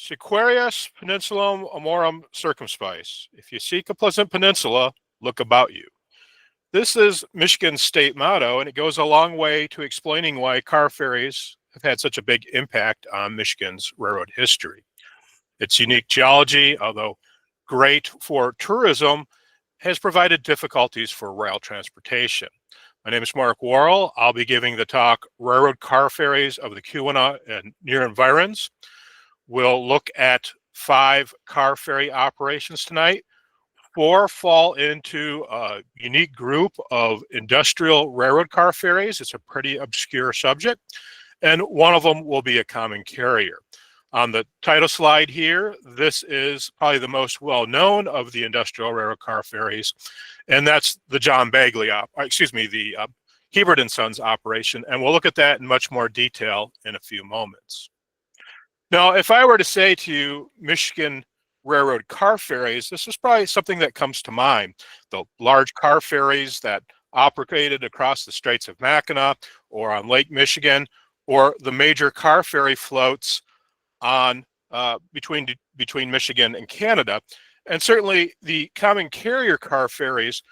Sequarius peninsulum amorum circumspice. If you seek a pleasant peninsula, look about you. This is Michigan's state motto, and it goes a long way to explaining why car ferries have had such a big impact on Michigan's railroad history. Its unique geology, although great for tourism, has provided difficulties for rail transportation. My name is Mark Worrall. I'll be giving the talk, Railroad Car Ferries of the Keweenaw and near Environs. We'll look at 5 car ferry operations tonight. 4 fall into a unique group of industrial railroad car ferries. It's a pretty obscure subject. And one of them will be a common carrier. On the title slide here, this is probably the most well-known of the industrial railroad car ferries, and that's the the Hebard and Sons operation, and we'll look at that in much more detail in a few moments. Now, if I were to say to you Michigan railroad car ferries, this is probably something that comes to mind. The large car ferries that operated across the Straits of Mackinac or on Lake Michigan, or the major car ferry floats on between Michigan and Canada. And certainly the common carrier car ferries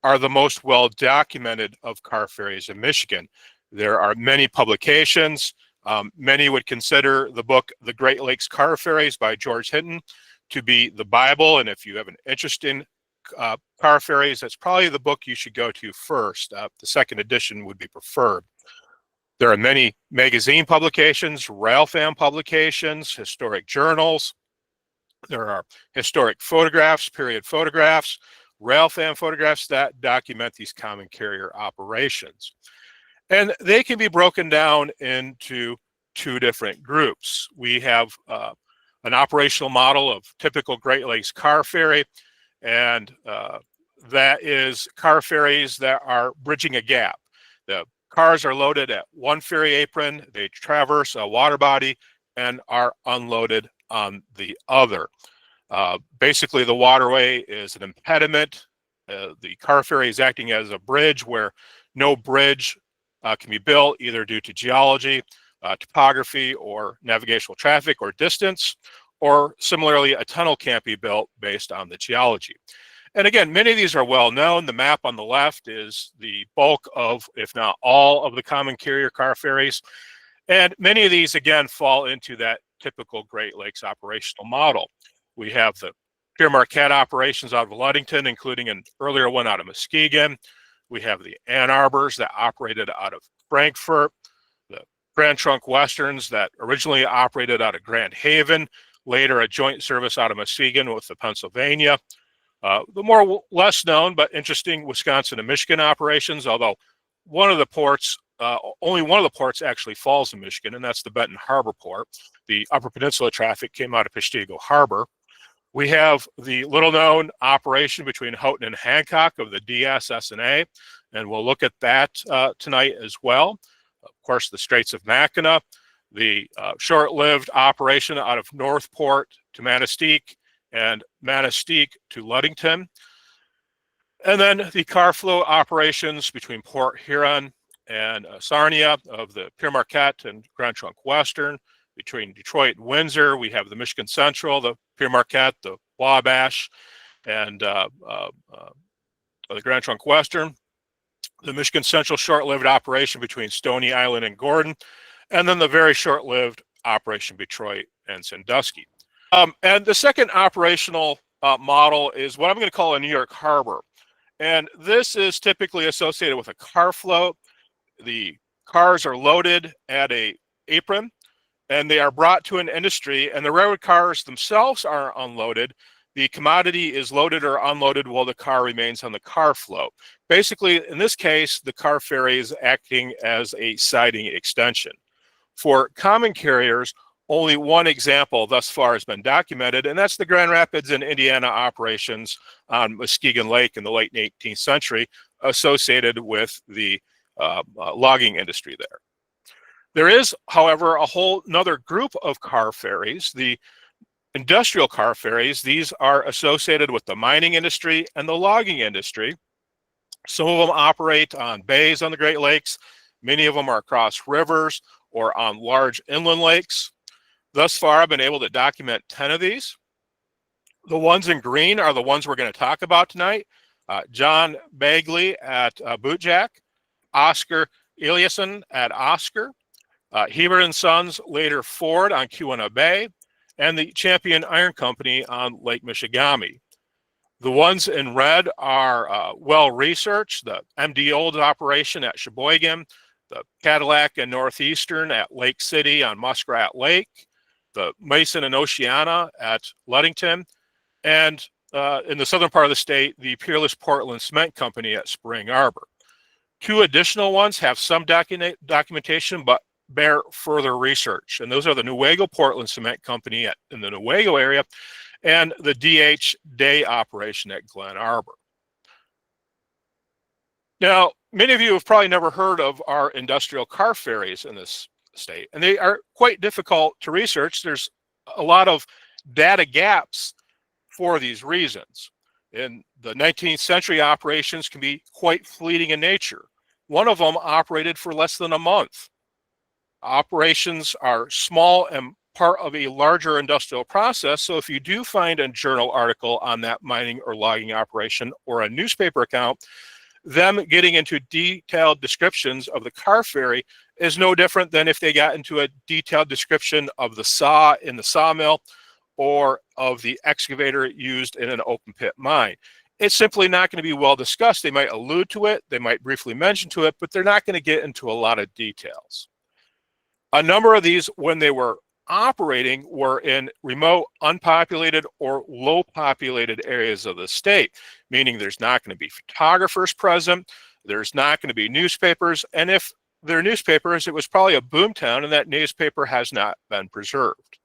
are the most well documented of car ferries in Michigan. There are many publications. Many would consider the book The Great Lakes Car Ferries by George Hinton to be the Bible, and if you have an interest in car ferries, that's probably the book you should go to first. The second edition would be preferred. There are many magazine publications, railfan publications, historic journals. There are historic photographs, period photographs, railfan photographs that document these common carrier operations. And they can be broken down into 2 different groups. We have an operational model of typical Great Lakes car ferry, and that is car ferries that are bridging a gap. The cars are loaded at one ferry apron, they traverse a water body, and are unloaded on the other. Basically, the waterway is an impediment. The car ferry is acting as a bridge where no bridge can be built, either due to geology, topography, or navigational traffic or distance, or similarly, a tunnel can't be built based on the geology. And again, many of these are well known. The map on the left is the bulk of, if not all, of the common carrier car ferries. And many of these, again, fall into that typical Great Lakes operational model. We have the Pere Marquette operations out of Ludington, including an earlier one out of Michigamme. We have the Ann Arbors that operated out of Frankfort, the Grand Trunk Westerns that originally operated out of Grand Haven, later a joint service out of Michigan with the Pennsylvania. The less known but interesting Wisconsin and Michigan operations, although one of the ports, only one of the ports actually falls in Michigan, and that's the Benton Harbor port. The Upper Peninsula traffic came out of Peshtigo Harbor. We have the little-known operation between Houghton and Hancock of the DSS&A, and we'll look at that tonight as well. Of course, the Straits of Mackinac, the short-lived operation out of Northport to Manistee, and Manistee to Ludington. And then the car flow operations between Port Huron and Sarnia of the Pere Marquette and Grand Trunk Western. Between Detroit and Windsor, we have the Michigan Central, the Pere Marquette, the Wabash, and the Grand Trunk Western. The Michigan Central short-lived operation between Stony Island and Gordon, and then the very short-lived operation Detroit and Sandusky. And the second operational model is what I'm going to call a New York harbor. And this is typically associated with a car float. The cars are loaded at an apron, and they are brought to an industry, and the railroad cars themselves are unloaded. The commodity is loaded or unloaded while the car remains on the car float. Basically, in this case, the car ferry is acting as a siding extension. For common carriers, only one example thus far has been documented, and that's the Grand Rapids and Indiana operations on Muskegon Lake in the late 18th century, associated with the logging industry there. There is, however, a whole another group of car ferries, the industrial car ferries. These are associated with the mining industry and the logging industry. Some of them operate on bays on the Great Lakes. Many of them are across rivers or on large inland lakes. Thus far, I've been able to document 10 of these. The ones in green are the ones we're going to talk about tonight. John Bagley at Bootjack, Oskar Eliassen at Oskar, Hebard and Sons, later Ford on Keweenaw Bay, and the Champion Iron Company on Lake Michigamme. The ones in red are well-researched, the MD Old operation at Sheboygan, the Cadillac and Northeastern at Lake City on Muskrat Lake, the Mason and Oceana at Ludington, and in the southern part of the state, the Peerless Portland Cement Company at Spring Arbor. Two additional ones have some documentation, but bear further research. And those are the Newaygo Portland Cement Company in the Newaygo area and the DH Day operation at Glen Arbor. Now, many of you have probably never heard of our industrial car ferries in this state, and they are quite difficult to research. There's a lot of data gaps for these reasons. In the 19th century, operations can be quite fleeting in nature. One of them operated for less than a month. Operations are small and part of a larger industrial process, so if you do find a journal article on that mining or logging operation or a newspaper account, them getting into detailed descriptions of the car ferry is no different than if they got into a detailed description of the saw in the sawmill or of the excavator used in an open pit mine. It's simply not going to be well discussed. They might allude to it, they might briefly mention to it, but they're not going to get into a lot of details. A number of these, when they were operating, were in remote, unpopulated, or low populated areas of the state, meaning there's not going to be photographers present, there's not going to be newspapers, and if there are newspapers, it was probably a boomtown and that newspaper has not been preserved.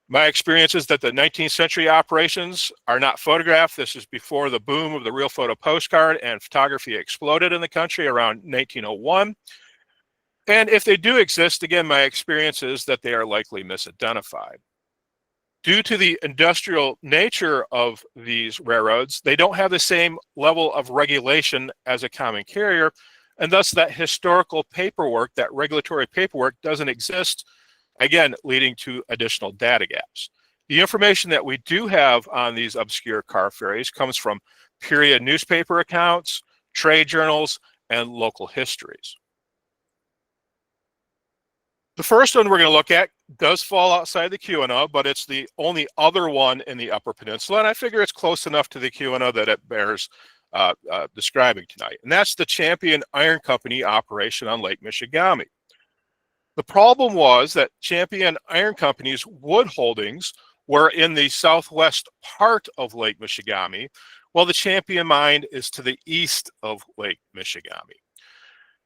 My experience is that the 19th century operations are not photographed. This is before the boom of the real photo postcard and photography exploded in the country around 1901. And if they do exist, again, my experience is that they are likely misidentified. Due to the industrial nature of these railroads, they don't have the same level of regulation as a common carrier, and thus that historical paperwork, that regulatory paperwork doesn't exist, again, leading to additional data gaps. The information that we do have on these obscure car ferries comes from period newspaper accounts, trade journals, and local histories. The first one we're going to look at does fall outside the Keweenaw, but it's the only other one in the Upper Peninsula, and I figure it's close enough to the Keweenaw that it bears describing tonight. And that's the Champion Iron Company operation on Lake Michigamme. The problem was that Champion Iron Company's wood holdings were in the southwest part of Lake Michigamme, while the Champion mine is to the east of Lake Michigamme.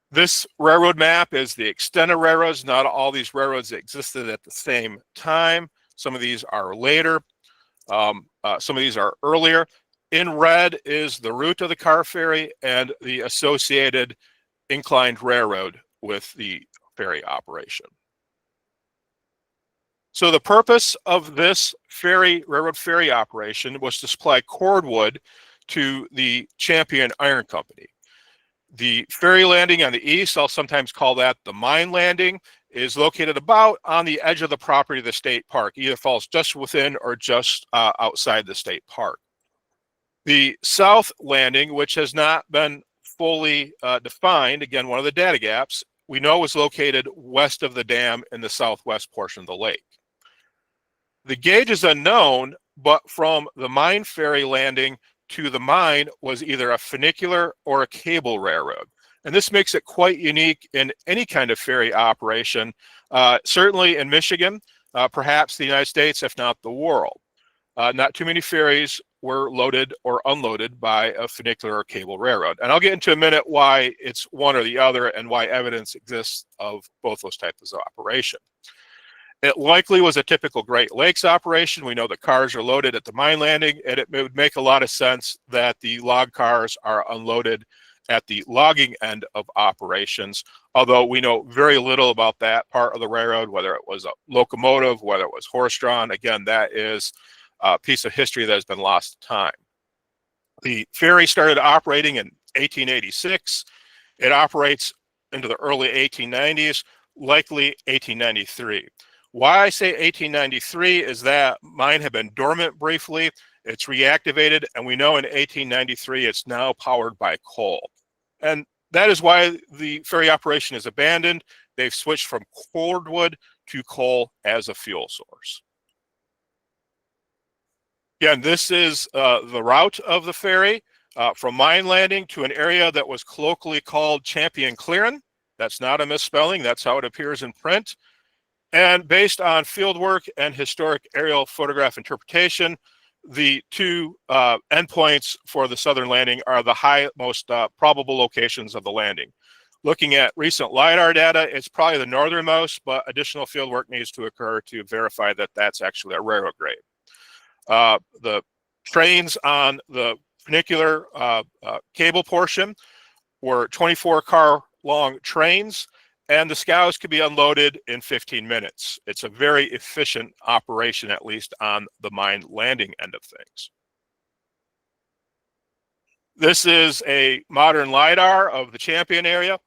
This railroad map is the extent of railroads. Not all these railroads existed at the same time. Some of these are later. Some of these are earlier. In red is the route of the car ferry and the associated inclined railroad with the ferry operation. So the purpose of this railroad ferry operation was to supply cordwood to the Champion Iron Company. The ferry landing on the east, I'll sometimes call that the mine landing, is located about on the edge of the property of the state park. Either falls just within or just outside the state park. The south landing, which has not been fully defined, again, one of the data gaps, we know is located west of the dam in the southwest portion of the lake. The gauge is unknown, but from the mine ferry landing to the mine was either a funicular or a cable railroad. And this makes it quite unique in any kind of ferry operation, certainly in Michigan, perhaps the United States, if not the world. Not too many ferries were loaded or unloaded by a funicular or cable railroad. And I'll get into a minute why it's one or the other and why evidence exists of both those types of operation. It likely was a typical Great Lakes operation. We know the cars are loaded at the mine landing, and it would make a lot of sense that the log cars are unloaded at the logging end of operations, although we know very little about that part of the railroad, whether it was a locomotive, whether it was horse-drawn. Again, that is a piece of history that has been lost to time. The ferry started operating in 1886. It operates into the early 1890s, likely 1893. Why I say 1893 is that mine had been dormant briefly. It's reactivated, and we know in 1893 it's now powered by coal. And that is why the ferry operation is abandoned. They've switched from cordwood to coal as a fuel source. Again, this is the route of the ferry from mine landing to an area that was colloquially called Champion Clearin'. That's not a misspelling. That's how it appears in print. And based on fieldwork and historic aerial photograph interpretation, the two endpoints for the southern landing are the most probable locations of the landing. Looking at recent LiDAR data, it's probably the northernmost, but additional fieldwork needs to occur to verify that that's actually a railroad grade. The trains on the funicular cable portion were 24-car long trains, and the scows could be unloaded in 15 minutes. It's a very efficient operation, at least on the mine landing end of things. This is a modern LiDAR of the Champion area.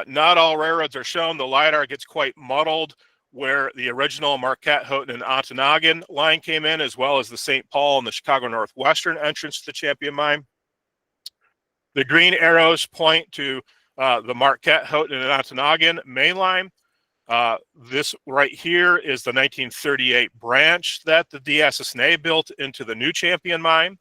Not all railroads are shown. The LiDAR gets quite muddled where the original Marquette, Houghton, and Ontonagon line came in, as well as the St. Paul and the Chicago Northwestern entrance to the Champion mine. The green arrows point to the Marquette, Houghton, and Ontonagon main line. This right here is the 1938 branch that the DSSNA built into the new Champion mine.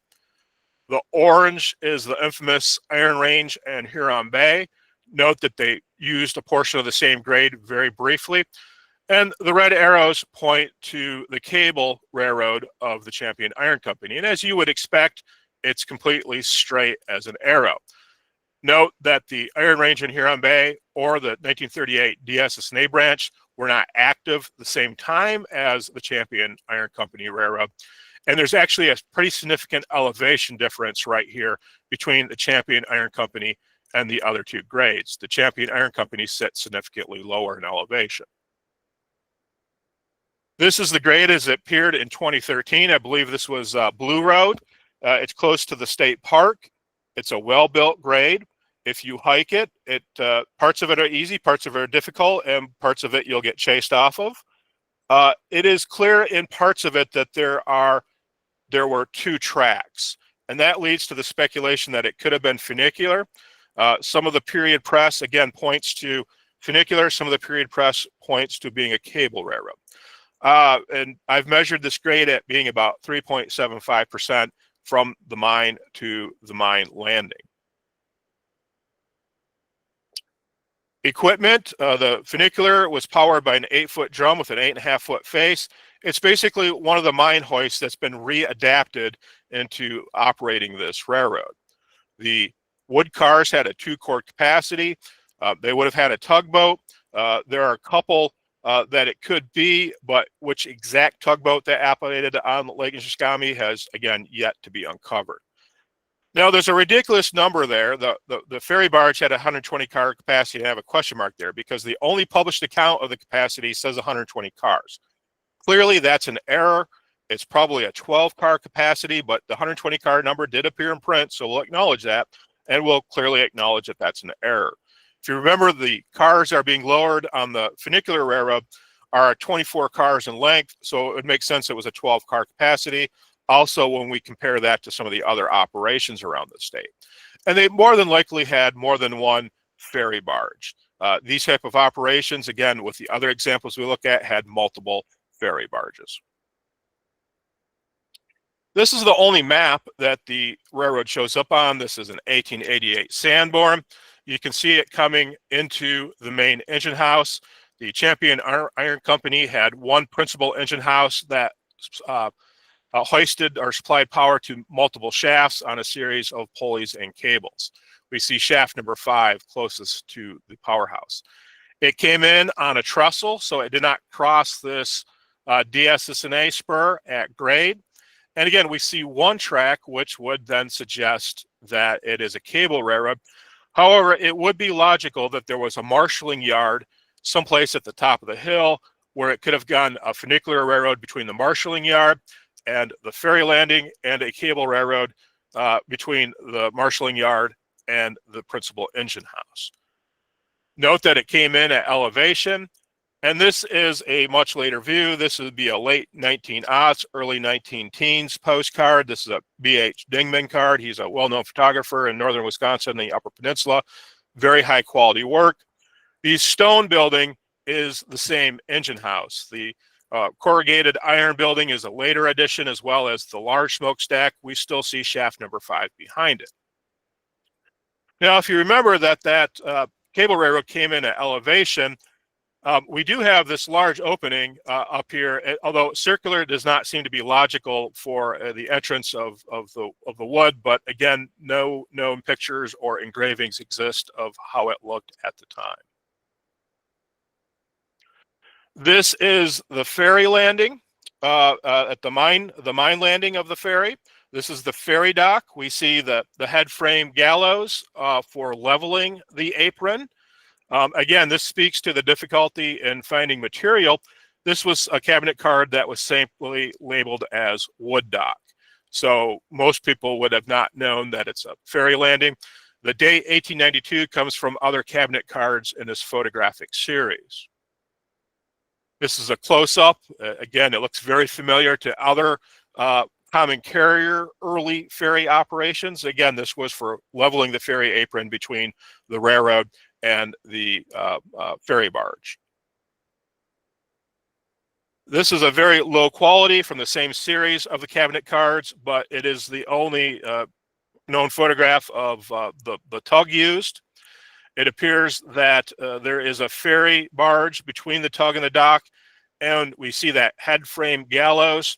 The orange is the infamous Iron Range and Huron Bay. Note that they used a portion of the same grade very briefly. And the red arrows point to the cable railroad of the Champion Iron Company. And as you would expect, it's completely straight as an arrow. Note that the Iron Range and Huron Bay or the 1938 DSSNA branch were not active the same time as the Champion Iron Company Railroad. And there's actually a pretty significant elevation difference right here between the Champion Iron Company and the other two grades. The Champion Iron Company sits significantly lower in elevation. This is the grade as it appeared in 2013. I believe this was Blue Road. It's close to the state park. It's a well-built grade. If you hike it, parts of it are easy, parts of it are difficult, and parts of it you'll get chased off of. It is clear in parts of it that there were two tracks, and that leads to the speculation that it could have been funicular. Some of the period press, again, points to funicular. Some of the period press points to being a cable railroad. And I've measured this grade at being about 3.75% from the mine to the mine landing. Equipment, the funicular was powered by an 8-foot drum with an 8.5-foot face. It's basically one of the mine hoists that's been readapted into operating this railroad. The wood cars had a 2-core capacity. They would have had a tugboat. There are a couple that it could be, but which exact tugboat that operated on Lake Michigamme has, again, yet to be uncovered. Now, there's a ridiculous number there. The ferry barge had a 120-car capacity, and I have a question mark there because the only published account of the capacity says 120 cars. Clearly, that's an error. It's probably a 12-car capacity, but the 120-car number did appear in print, so we'll acknowledge that, and we'll clearly acknowledge that that's an error. If you remember, the cars are being lowered on the funicular railroad are 24 cars in length, so it would make sense it was a 12-car capacity. Also, when we compare that to some of the other operations around the state. And they more than likely had more than one ferry barge. These type of operations, again, with the other examples we look at, had multiple ferry barges. This is the only map that the railroad shows up on. This is an 1888 Sanborn. You can see it coming into the main engine house. The Champion Iron Company had one principal engine house that hoisted or supplied power to multiple shafts on a series of pulleys and cables. We see shaft number 5 closest to the powerhouse. It came in on a trestle, so it did not cross this DSSNA spur at grade. And again, we see one track, which would then suggest that it is a cable railroad. However, it would be logical that there was a marshaling yard someplace at the top of the hill where it could have gone a funicular railroad between the marshaling yard and the ferry landing, and a cable railroad between the marshaling yard and the principal engine house. Note that it came in at elevation, And this is a much later view. This would be a late 1900s, early 19-teens postcard. This is a B.H. Dingman card. He's a well-known photographer in northern Wisconsin, the Upper Peninsula. Very high quality work. The stone building is the same engine house. The corrugated iron building is a later addition, as well as the large smokestack. We still see shaft number 5 behind it. Now, if you remember that cable railroad came in at elevation, we do have this large opening up here, although circular does not seem to be logical for the entrance of the wood. But again, no known pictures or engravings exist of how it looked at the time. This is the ferry landing at the mine landing of the ferry. This is the ferry dock. We see the head frame gallows for leveling the apron. Again, this speaks to the difficulty in finding material. This was a cabinet card that was simply labeled as wood dock. So most people would have not known that it's a ferry landing. The date 1892 comes from other cabinet cards in this photographic series. This is a close-up. Again, it looks very familiar to other common carrier early ferry operations. Again, this was for leveling the ferry apron between the railroad and the ferry barge. This is a very low quality from the same series of the cabinet cards, but it is the only known photograph of the tug used. It appears that there is a ferry barge between the tug and the dock, and we see that head frame gallows,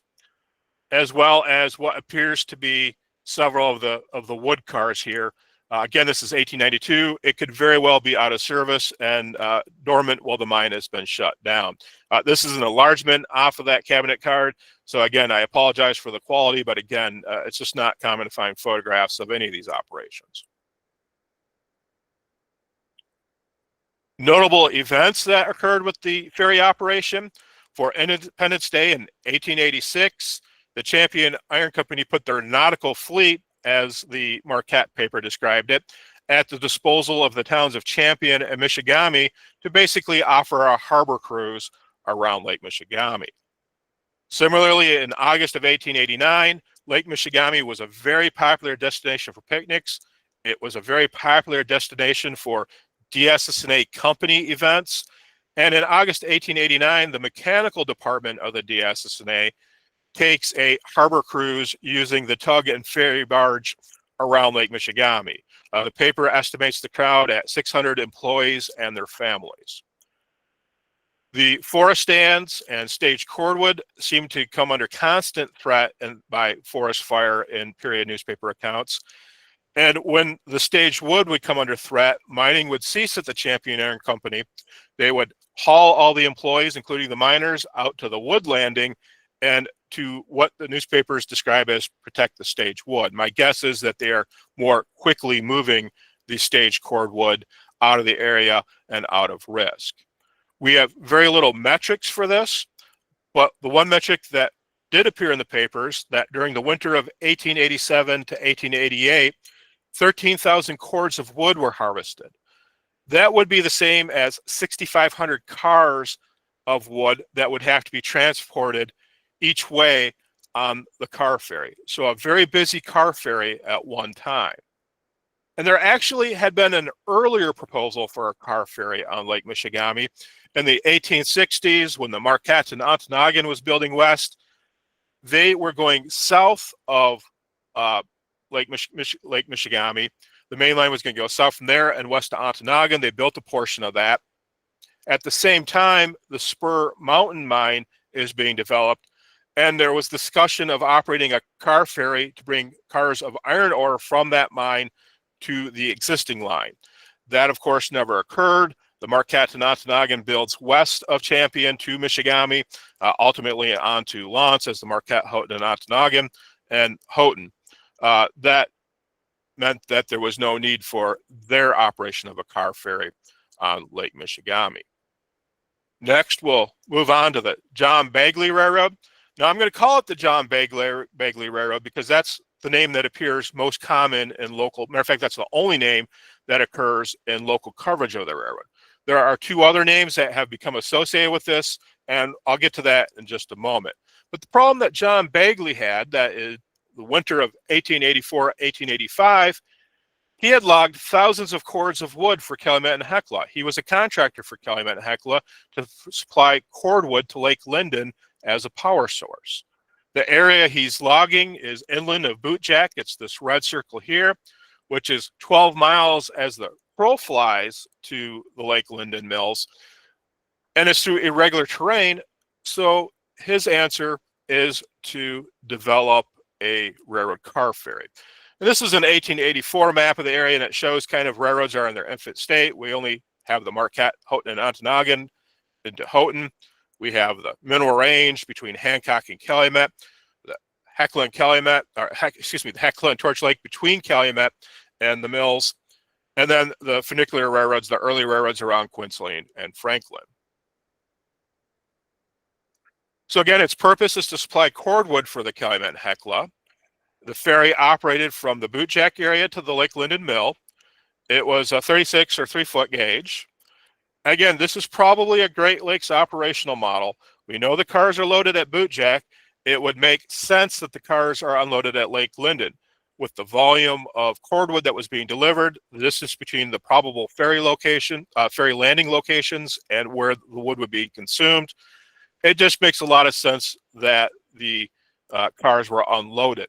as well as what appears to be several of the wood cars here. Again, this is 1892. It could very well be out of service and dormant while the mine has been shut down. This is an enlargement off of that cabinet card. So again, I apologize for the quality, but again, it's just not common to find photographs of any of these operations. Notable events that occurred with the ferry operation. For Independence Day in 1886, the Champion Iron Company put their nautical fleet, as the Marquette paper described it, at the disposal of the towns of Champion and Michigamme to basically offer a harbor cruise around Lake Michigamme. Similarly, in August of 1889, Lake Michigamme was a very popular destination for picnics. It was a very popular destination for DSSNA company events. And in August 1889, the mechanical department of the DSSNA takes a harbor cruise using the tug and ferry barge around Lake Michigamme. The paper estimates the crowd at 600 employees and their families. The forest stands and staged cordwood seem to come under constant threat by forest fire in period newspaper accounts. And when the staged wood would come under threat, mining would cease at the Champion Iron Company. They would haul all the employees, including the miners, out to the wood landing and to what the newspapers describe as protect the staged wood. My guess is that they are more quickly moving the staged cordwood out of the area and out of risk. We have very little metrics for this, but the one metric that did appear in the papers that during the winter of 1887 to 1888, 13,000 cords of wood were harvested. That would be the same as 6,500 cars of wood that would have to be transported each way on the car ferry. So a very busy car ferry at one time. And there actually had been an earlier proposal for a car ferry on Lake Michigamme in the 1860s when the Marquette and Ontonagon was building west. They were going south of Lake Michigamme. The main line was going to go south from there and west to Ontonagon. They built a portion of that. At the same time, the Spur Mountain mine is being developed, and there was discussion of operating a car ferry to bring cars of iron ore from that mine to the existing line. That, of course, never occurred. The Marquette and Ontonagon builds west of Champion to Michigamme, ultimately on to Lance as the Marquette, Houghton, and Ontonagon, and Houghton. That meant that there was no need for their operation of a car ferry on Lake Michigamme. Next, we'll move on to the John Bagley Railroad. Now, I'm going to call it the John Bagley Railroad because that's the name that appears most common in local. Matter of fact, that's the only name that occurs in local coverage of the railroad. There are two other names that have become associated with this, and I'll get to that in just a moment. But the problem that John Bagley had, that is the winter of 1884-1885, he had logged thousands of cords of wood for Calumet and Hecla. He was a contractor for Calumet and Hecla to supply cordwood to Lake Linden as a power source. The area he's logging is inland of Bootjack. It's this red circle here, which is 12 miles as the crow flies to the Lake Linden mills, and it's through irregular terrain. So his answer is to develop a railroad car ferry. And this is an 1884 map of the area, and it shows kind of railroads are in their infant state. We only have the Marquette, Houghton, and Ontonagon into Houghton. We have the Mineral Range between Hancock and Calumet, the Hecla and Calumet, or the Hecla and Torch Lake between Calumet and the mills, and then the funicular railroads, the early railroads around Quincy and Franklin. So again, its purpose is to supply cordwood for the Calumet and Hecla. The ferry operated from the Bootjack area to the Lake Linden mill. It was a 36 or 3-foot gauge. Again, this is probably a Great Lakes operational model. We know the cars are loaded at Bootjack. It would make sense that the cars are unloaded at Lake Linden. With the volume of cordwood that was being delivered, the distance between the probable ferry landing locations and where the wood would be consumed, it just makes a lot of sense that the cars were unloaded.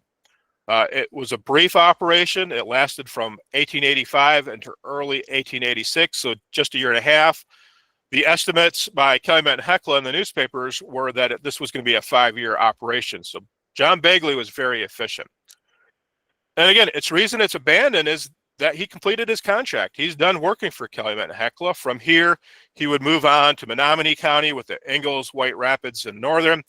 It was a brief operation. It lasted from 1885 into early 1886, so just a year and a half. The estimates by Calumet and Hecla in the newspapers were that this was going to be a 5-year operation. So John Bagley was very efficient. And again, its reason it's abandoned is that he completed his contract. He's done working for Calumet and Hecla. From here, he would move on to Menominee County with the Ingalls, White Rapids, and Northern.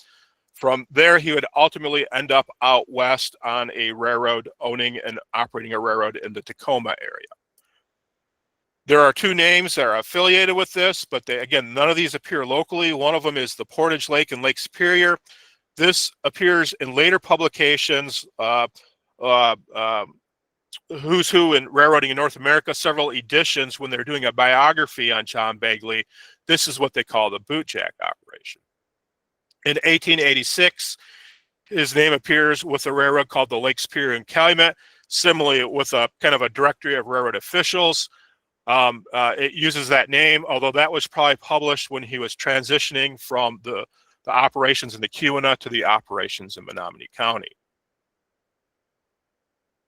From there, he would ultimately end up out west on a railroad, owning and operating a railroad in the Tacoma area. There are two names that are affiliated with this, but again, none of these appear locally. One of them is the Portage Lake and Lake Superior. This appears in later publications, Who's Who in Railroading in North America, several editions when they're doing a biography on John Bagley. This is what they call the Bootjack operation. In 1886, his name appears with a railroad called the Lake Superior and Calumet, similarly with a kind of a directory of railroad officials. It uses that name, although that was probably published when he was transitioning from the operations in the Keweenaw to the operations in Menominee County.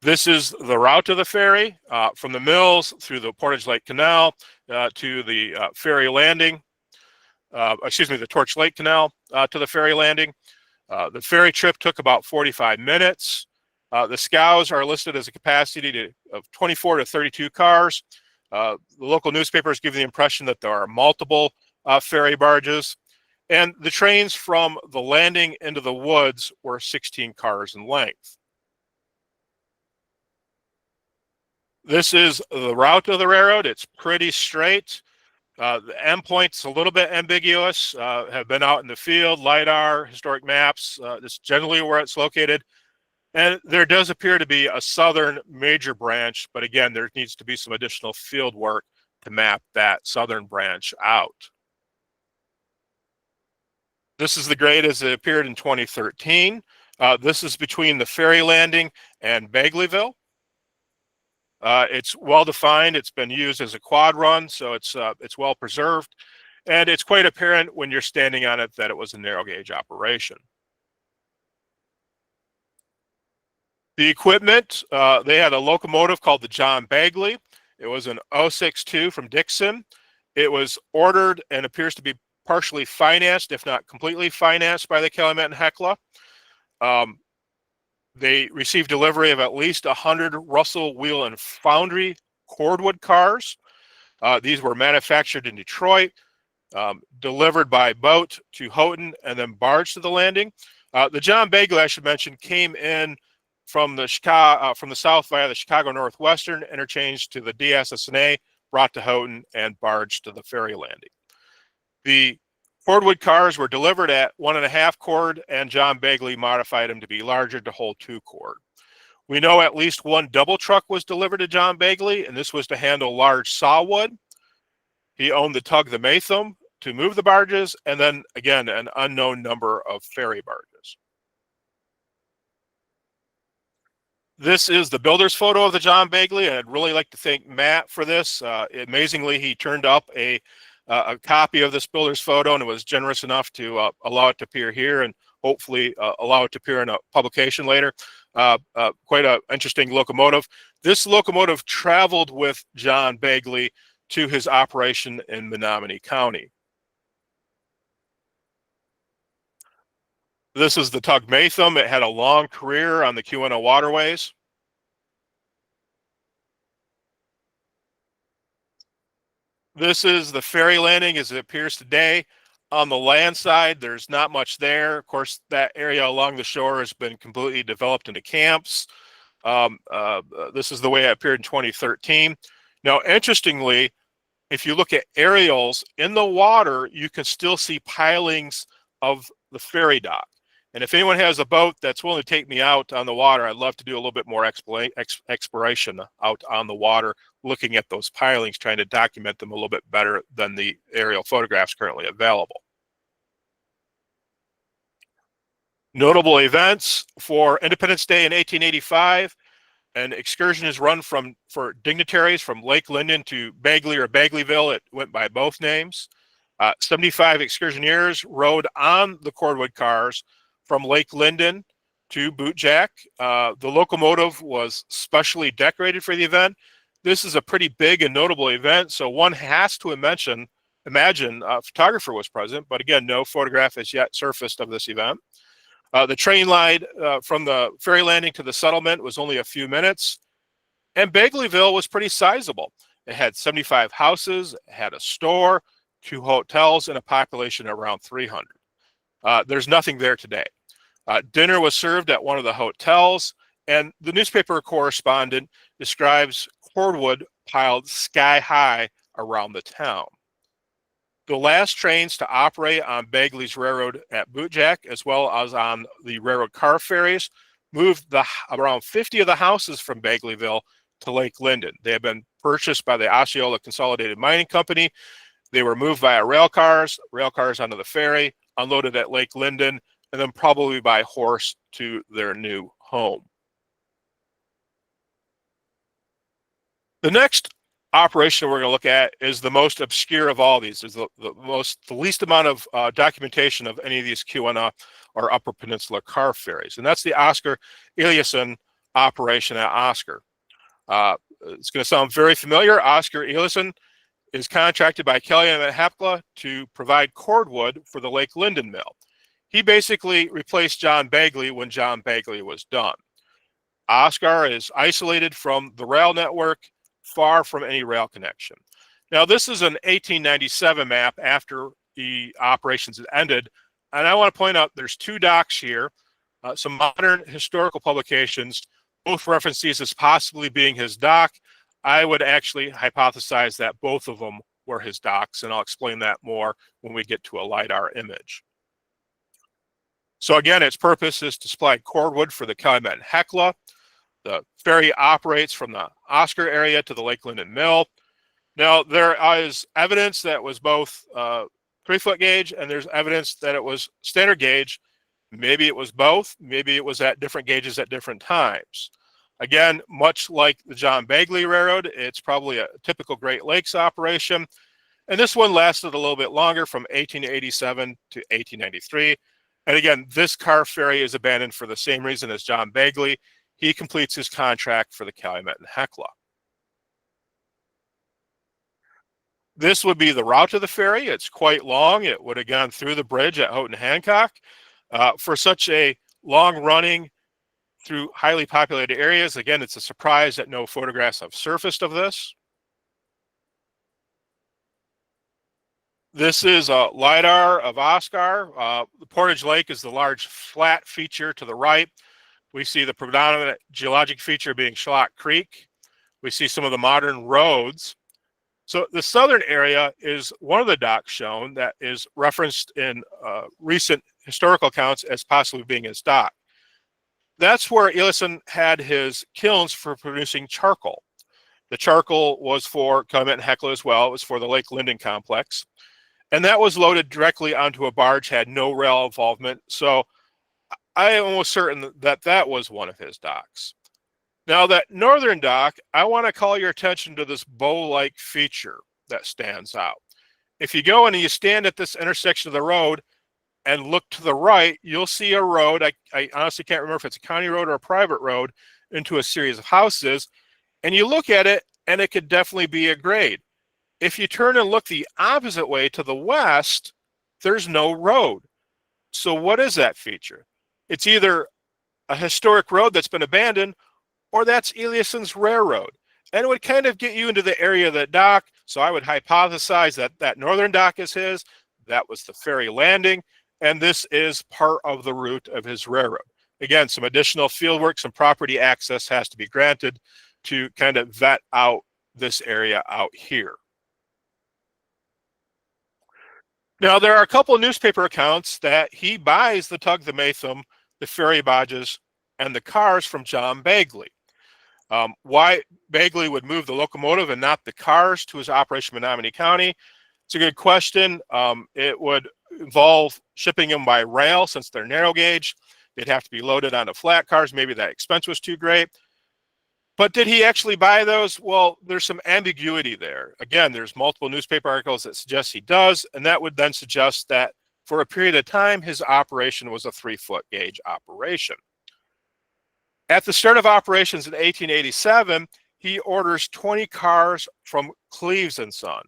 This is the route of the ferry from the mills through the Portage Lake Canal to the ferry landing. The Torch Lake Canal to the ferry landing. The ferry trip took about 45 minutes. The scows are listed as a capacity of 24 to 32 cars. The local newspapers give the impression that there are multiple ferry barges. And the trains from the landing into the woods were 16 cars in length. This is the route of the railroad. It's pretty straight. The endpoint's a little bit ambiguous, have been out in the field, LIDAR, historic maps. This is generally where it's located. And there does appear to be a southern major branch, but again, there needs to be some additional field work to map that southern branch out. This is the grade as it appeared in 2013. This is between the ferry landing and Bagleyville. It's well defined. It's been used as a quad run, so it's well preserved, and it's quite apparent when you're standing on it that it was a narrow gauge operation. The equipment, they had a locomotive called the John Bagley. It was an 062 from Dixon. It was ordered and appears to be partially financed, if not completely financed, by the Calumet and Hecla. They received delivery of at least 100 Russell Wheel and Foundry cordwood cars. These were manufactured in Detroit, delivered by boat to Houghton, and then barged to the landing. The John Bagley, I should mention, came in from the south via the Chicago Northwestern, interchanged to the DSSNA, brought to Houghton, and barged to the ferry landing. The cordwood cars were delivered at 1.5 cord, and John Bagley modified them to be larger to hold 2 cord. We know at least one double truck was delivered to John Bagley, and this was to handle large sawwood. He owned the tug the Maytham to move the barges, and then again an unknown number of ferry barges. This is the builder's photo of the John Bagley, and I'd really like to thank Matt for this. Amazingly, he turned up a copy of this builder's photo and was generous enough to allow it to appear here and hopefully allow it to appear in a publication later. Quite an interesting locomotive. This locomotive traveled with John Bagley to his operation in Menominee County. This is the tug Maytham. It had a long career on the Keweenaw waterways. This is the ferry landing as it appears today. On the land side, there's not much there. Of course, that area along the shore has been completely developed into camps. This is the way it appeared in 2013. Now, interestingly, if you look at aerials in the water, you can still see pilings of the ferry dock. And if anyone has a boat that's willing to take me out on the water, I'd love to do a little bit more exploration out on the water, looking at those pilings, trying to document them a little bit better than the aerial photographs currently available. Notable events for Independence Day in 1885. An excursion is run for dignitaries from Lake Linden to Bagley or Bagleyville. It went by both names. 75 excursioneers rode on the cordwood cars from Lake Linden to Bootjack. The locomotive was specially decorated for the event. This is a pretty big and notable event, so one has to imagine a photographer was present, but again, no photograph has yet surfaced of this event. The train ride from the ferry landing to the settlement was only a few minutes, and Bagleyville was pretty sizable. It had 75 houses, it had a store, 2 hotels, and a population of around 300. There's nothing there today. Dinner was served at one of the hotels, and the newspaper correspondent describes cordwood piled sky high around the town. The last trains to operate on Bagley's railroad at Bootjack, as well as on the railroad car ferries, moved around 50 of the houses from Bagleyville to Lake Linden. They had been purchased by the Osceola Consolidated Mining Company. They were moved via rail cars onto the ferry, unloaded at Lake Linden, and then probably by horse to their new home. The next operation we're going to look at is the most obscure of all these. Is the least amount of documentation of any of these Keweenaw or Upper Peninsula car ferries, and that's the Oskar Eliassen operation at Oskar. It's going to sound very familiar. Oskar Eliassen is contracted by Kelly and Hepla to provide cordwood for the Lake Linden mill. He basically replaced John Bagley when John Bagley was done. Oskar is isolated from the rail network, far from any rail connection. Now, this is an 1897 map after the operations had ended, and I want to point out there's 2 docks here. Some modern historical publications both reference these as possibly being his dock. I would actually hypothesize that both of them were his docks, and I'll explain that more when we get to a LiDAR image. So again, its purpose is to supply cordwood for the Calumet and Hecla. The ferry operates from the Oskar area to the Lake Linden mill. Now, there is evidence that it was both 3-foot gauge, and there's evidence that it was standard gauge. Maybe it was both. Maybe it was at different gauges at different times. Again, much like the John Bagley Railroad, it's probably a typical Great Lakes operation. And this one lasted a little bit longer, from 1887 to 1893. And again, this car ferry is abandoned for the same reason as John Bagley. He completes his contract for the Calumet and Hecla. This would be the route of the ferry. It's quite long. It would have gone through the bridge at Houghton Hancock. For such a long running through highly populated areas, again, it's a surprise that no photographs have surfaced of this. This is a LiDAR of Oskar. The Portage Lake is the large flat feature to the right. We see the predominant geologic feature being Schlock Creek. We see some of the modern roads. So the southern area is one of the docks shown that is referenced in recent historical accounts as possibly being his dock. That's where Eliassen had his kilns for producing charcoal. The charcoal was for Calumet and Hecla as well. It was for the Lake Linden complex. And that was loaded directly onto a barge, had no rail involvement. So I am almost certain that that was one of his docks. Now, that northern dock, I want to call your attention to this bow-like feature that stands out. If you go and you stand at this intersection of the road and look to the right, you'll see a road. I honestly can't remember if it's a county road or a private road into a series of houses. And you look at it, and it could definitely be a grade. If you turn and look the opposite way to the west, there's no road. So what is that feature? It's either a historic road that's been abandoned, or that's Eliassen's railroad. And it would kind of get you into the area of the dock. So I would hypothesize that that northern dock is his. That was the ferry landing. And this is part of the route of his railroad. Again, some additional field work, some property access has to be granted to kind of vet out this area out here. Now, there are a couple of newspaper accounts that he buys the tug, the Maytham, the ferry barges, and the cars from John Bagley. Why Bagley would move the locomotive and not the cars to his operation in Menominee County, it's a good question. It would involve shipping them by rail since they're narrow gauge. They'd have to be loaded onto flat cars. Maybe that expense was too great. But did he actually buy those? Well, there's some ambiguity there. Again, there's multiple newspaper articles that suggest he does, and that would then suggest that for a period of time, his operation was a 3-foot gauge operation. At the start of operations in 1887, he orders 20 cars from Cleves & Son.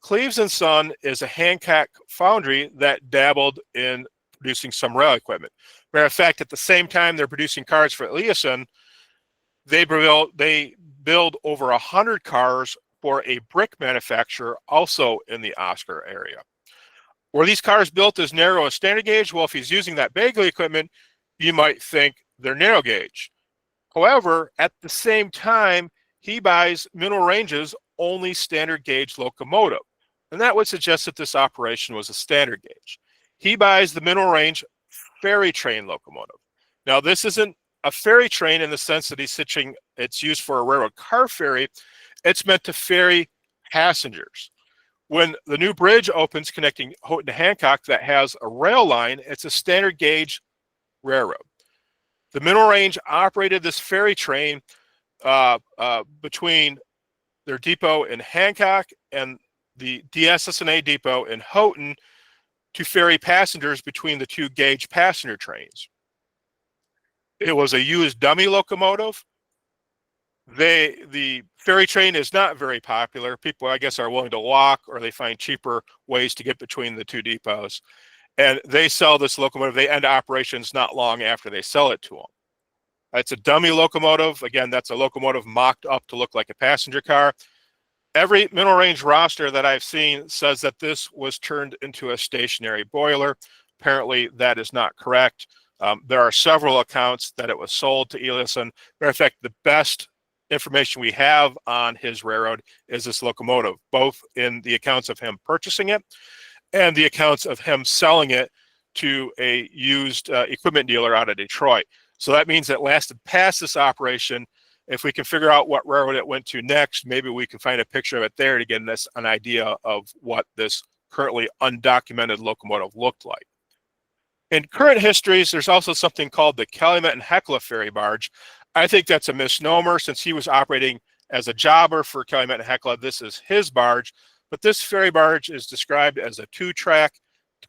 Cleves & Son is a Hancock foundry that dabbled in producing some rail equipment. Matter of fact, at the same time they're producing cars for Eliassen, they build over 100 cars for a brick manufacturer also in the Oskar area. Were these cars built as narrow as standard gauge? Well, if he's using that Bagley equipment, you might think they're narrow gauge. However, at the same time, he buys Mineral Range's only standard gauge locomotive. And that would suggest that this operation was a standard gauge. He buys the Mineral Range ferry train locomotive. Now, this isn't a ferry train in the sense that it's used for a railroad car ferry. It's meant to ferry passengers. When the new bridge opens connecting Houghton to Hancock that has a rail line, it's a standard gauge railroad. The Mineral Range operated this ferry train between their depot in Hancock and the DSSNA depot in Houghton to ferry passengers between the two gauge passenger trains. It was a used dummy locomotive. The ferry train is not very popular. People, I guess, are willing to walk, or they find cheaper ways to get between the two depots. And they sell this locomotive. They end operations not long after they sell it to them. It's a dummy locomotive. Again, that's a locomotive mocked up to look like a passenger car. Every Mineral Range roster that I've seen says that this was turned into a stationary boiler. Apparently, that is not correct. There are several accounts that it was sold to Eliassen. Matter of fact, the best information we have on his railroad is this locomotive, both in the accounts of him purchasing it and the accounts of him selling it to a used equipment dealer out of Detroit. So that means it lasted past this operation. If we can figure out what railroad it went to next, maybe we can find a picture of it there to get us an idea of what this currently undocumented locomotive looked like. In current histories, there's also something called the Calumet and Hecla ferry barge. I think that's a misnomer since he was operating as a jobber for Calumet and Hecla. This is his barge, but this ferry barge is described as a 2-track,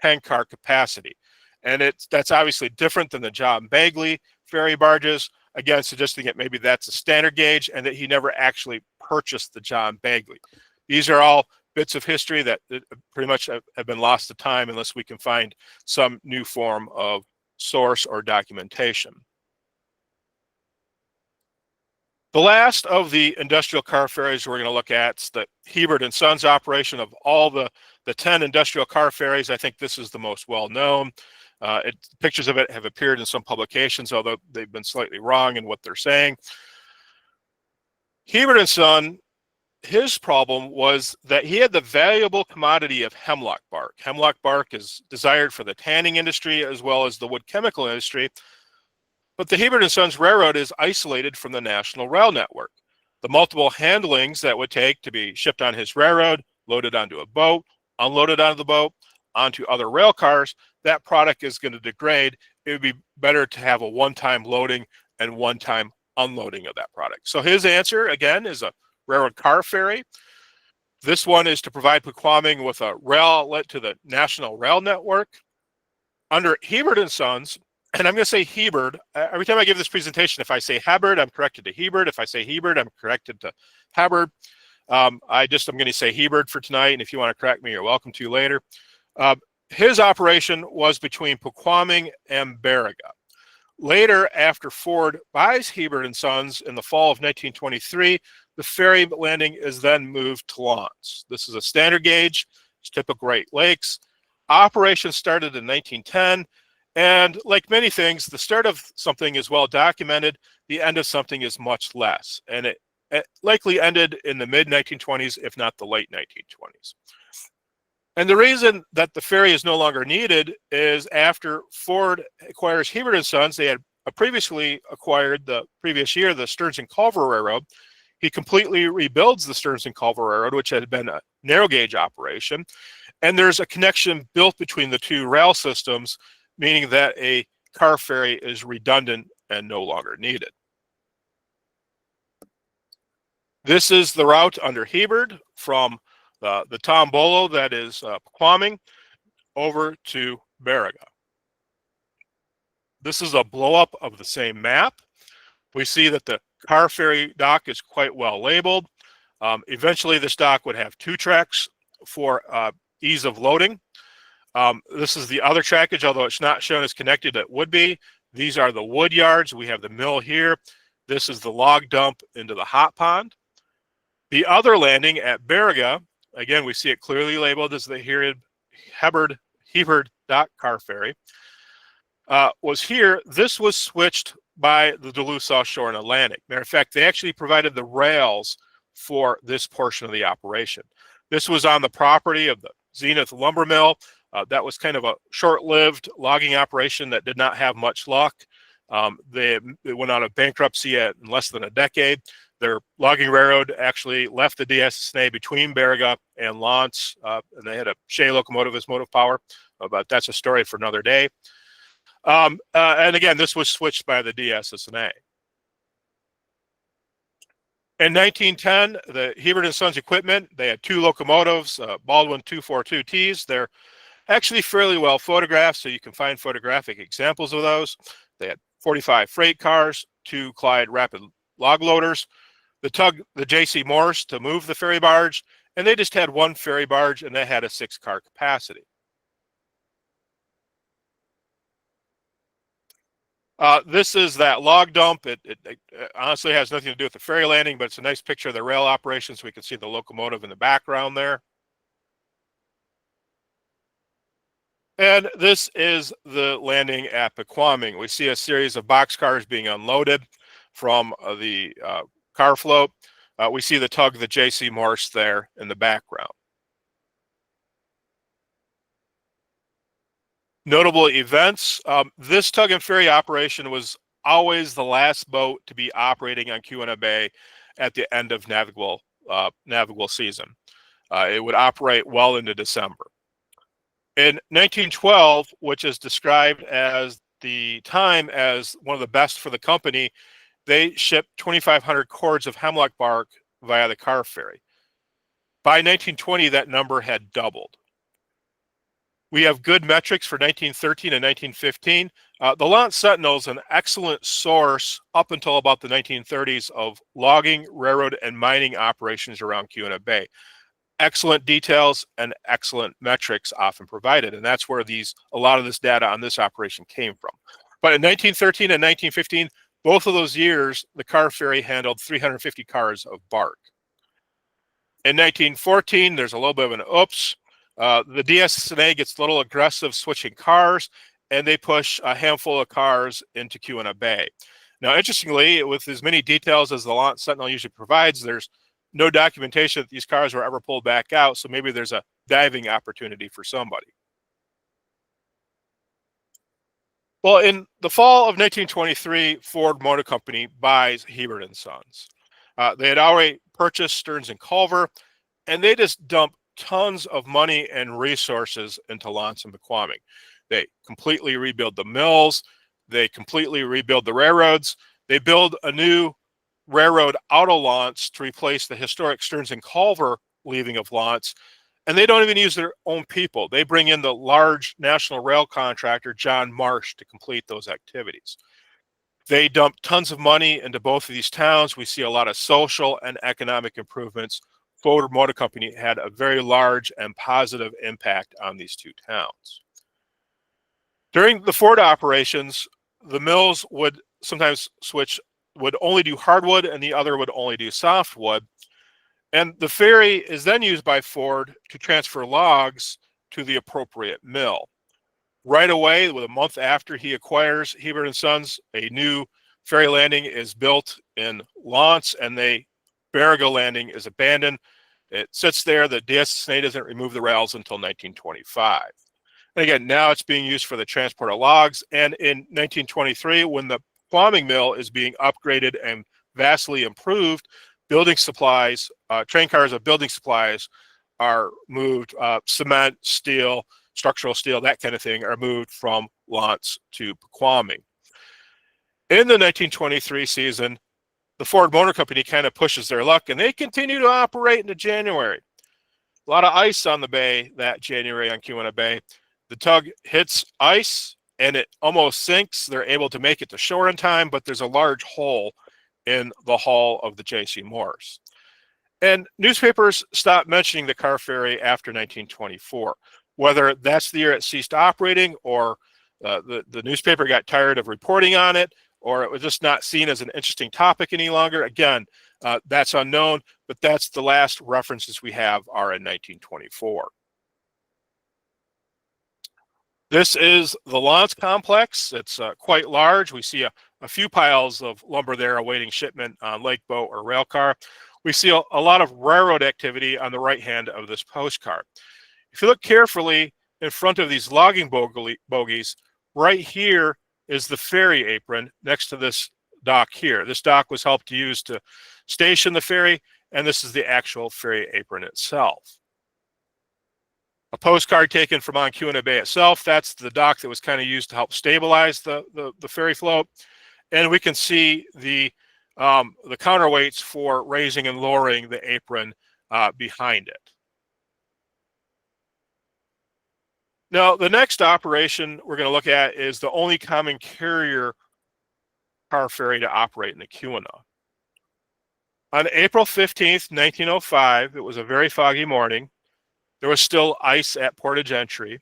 10-car capacity. And that's obviously different than the John Bagley ferry barges, again, suggesting that maybe that's a standard gauge and that he never actually purchased the John Bagley. These are all bits of history that pretty much have been lost to time unless we can find some new form of source or documentation. The last of the industrial car ferries we're going to look at is the Hebard and Sons operation. Of all the 10 industrial car ferries, I think this is the most well-known. Pictures of it have appeared in some publications, although they've been slightly wrong in what they're saying. Hebard and Son, his problem was that he had the valuable commodity of hemlock bark. Hemlock bark is desired for the tanning industry as well as the wood chemical industry. But the Hebard and Sons Railroad is isolated from the national rail network. the multiple handlings that would take to be shipped on his railroad, loaded onto a boat, unloaded onto the boat, onto other rail cars, that product is going to degrade. It would be better to have a one-time loading and one-time unloading of that product. So his answer, again, is a railroad car ferry. This one is to provide Pequaming with a rail outlet to the National Rail Network. Under Hebard and Sons, and I'm going to say Hebard. Every time I give this presentation, if I say Hebard, I'm corrected to Hebard. If I say Hebard, I'm corrected to Hebard. I'm going to say Hebard for tonight, and if you want to correct me, you're welcome to later. His operation was between Pequaming and Baraga. Later, after Ford buys Hebard and Sons in the fall of 1923, the ferry landing is then moved to Lawrence. This is a standard gauge. It's typical Great Lakes. Operation started in 1910, and like many things, the start of something is well documented. The end of something is much less, and it likely ended in the mid-1920s, if not the late 1920s. And the reason that the ferry is no longer needed is after Ford acquires Hebard and Sons, they had previously acquired the previous year the Stearns and Culver Railroad. He completely rebuilds the Stearns and Culver Railroad, which had been a narrow gauge operation. And there's a connection built between the two rail systems, meaning that a car ferry is redundant and no longer needed. This is the route under Hebard from the Tombolo, that is Pequaming, over to Baraga. This is a blow-up of the same map. We see that the car ferry dock is quite well labeled. Eventually, this dock would have two tracks for ease of loading. This is the other trackage, although it's not shown as connected, it would be. These are the wood yards. We have the mill here. This is the log dump into the hot pond. The other landing at Baraga, again, we see it clearly labeled as the Hebard dock car ferry, was here. This was switched by the Duluth South Shore and Atlantic. Matter of fact, they actually provided the rails for this portion of the operation. This was on the property of the Zenith Lumber Mill. That was kind of a short-lived logging operation that did not have much luck. They went out of bankruptcy in less than a decade. Their logging railroad actually left the DSSNA between Baraga and Lawrence, and they had a Shea locomotive as motive power, but that's a story for another day. And again, this was switched by the DSSNA. In 1910, the Hebard and Sons equipment, they had two locomotives, Baldwin 242Ts. They're actually fairly well photographed, so you can find photographic examples of those. They had 45 freight cars, two Clyde rapid log loaders, the tug, the J.C. Morse to move the ferry barge, and they just had one ferry barge, and they had a 6-car capacity. This is that log dump. It honestly has nothing to do with the ferry landing, but it's a nice picture of the rail operation, so we can see the locomotive in the background there. And this is the landing at Pequaming. We see a series of boxcars being unloaded from the car float. We see the tug, the J.C. Morse there in the background. Notable events. This tug and ferry operation was always the last boat to be operating on Keweenaw Bay at the end of navigable season. It would operate well into December. In 1912, which is described as the time as one of the best for the company, they shipped 2,500 cords of hemlock bark via the car ferry. By 1920, that number had doubled. We have good metrics for 1913 and 1915. The Lawrence Sentinel is an excellent source up until about the 1930s of logging, railroad, and mining operations around Keweenaw Bay. Excellent details and excellent metrics often provided, and that's where a lot of this data on this operation came from. But in 1913 and 1915, both of those years, the car ferry handled 350 cars of bark. In 1914, there's a little bit of an oops. The DSSNA gets a little aggressive switching cars, and they push a handful of cars into Keweenaw Bay. Now, interestingly, with as many details as the Lawrence Sentinel usually provides, there's no documentation that these cars were ever pulled back out, so maybe there's a diving opportunity for somebody. Well, in the fall of 1923, Ford Motor Company buys Hebard and Sons. They had already purchased Stearns and Culver, and they just dumped tons of money and resources into Lance and Pequaming. They completely rebuild the mills. They completely rebuild the railroads. They build a new railroad out of Lance to replace the historic Stearns and Culver leaving of Lance. And they don't even use their own people. They bring in the large national rail contractor, John Marsh, to complete those activities. They dump tons of money into both of these towns. We see a lot of social and economic improvements. Ford Motor Company had a very large and positive impact on these two towns. During the Ford operations, the mills would sometimes would only do hardwood and the other would only do softwood. And the ferry is then used by Ford to transfer logs to the appropriate mill. Right away, with a month after he acquires Hebard and Sons, a new ferry landing is built in Lance, and Barriga Landing is abandoned. It sits there. The DSSNA doesn't remove the rails until 1925. And again, now it's being used for the transport of logs. And in 1923, when the Pequaming mill is being upgraded and vastly improved, building supplies, train cars of building supplies are moved, cement, steel, structural steel, that kind of thing, are moved from Lance to Pequaming. In the 1923 season, the Ford Motor Company kind of pushes their luck, and they continue to operate into January. A lot of ice on the bay that January on Keweenaw Bay. The tug hits ice, and it almost sinks. They're able to make it to shore in time, but there's a large hole in the hull of the J.C. Morse. And newspapers stopped mentioning the car ferry after 1924. Whether that's the year it ceased operating, or the newspaper got tired of reporting on it, or it was just not seen as an interesting topic any longer. Again, that's unknown, but that's the last references we have are in 1924. This is the Lance complex. It's quite large. We see a few piles of lumber there awaiting shipment on lake boat or rail car. We see a lot of railroad activity on the right hand of this postcard. If you look carefully in front of these logging bogies, right here is the ferry apron next to this dock here. This dock was helped to use to station the ferry, and this is the actual ferry apron itself. A postcard taken from on Keweenaw Bay itself. That's the dock that was kind of used to help stabilize the ferry float. And we can see the counterweights for raising and lowering the apron behind it. Now, the next operation we're going to look at is the only common carrier car ferry to operate in the Keweenaw. On April 15th, 1905, it was a very foggy morning. There was still ice at portage entry.